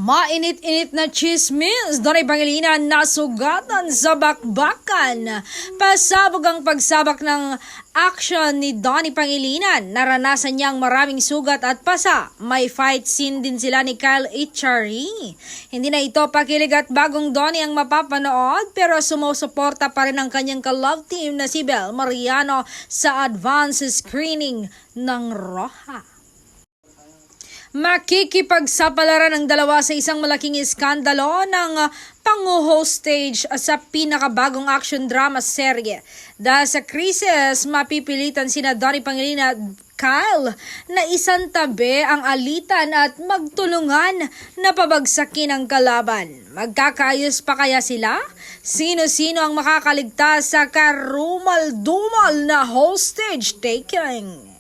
Mainit-init na chismis, Donnie Pangilinan nasugatan sa bakbakan. Pasabog ang pagsabak ng action ni Donnie Pangilinan. Naranasan niyang maraming sugat at pasa. May fight scene din sila ni Kyle Echari. Hindi na ito pakilig at bagong Donnie ang mapapanood, pero sumusuporta pa rin ang kanyang ka-love team na si Bel Mariano sa advance screening ng Roja. Makikipagsapalaran ang dalawa sa isang malaking iskandalo ng pangu-hostage sa pinakabagong action drama serye. Dahil sa krisis, mapipilitan sina Donnie Pangilinan at Kyle na isantabi ang alitan at magtulungan na pabagsakin ang kalaban. Magkakaayos pa kaya sila? Sino-sino ang makakaligtas sa karumal-dumal na hostage taking?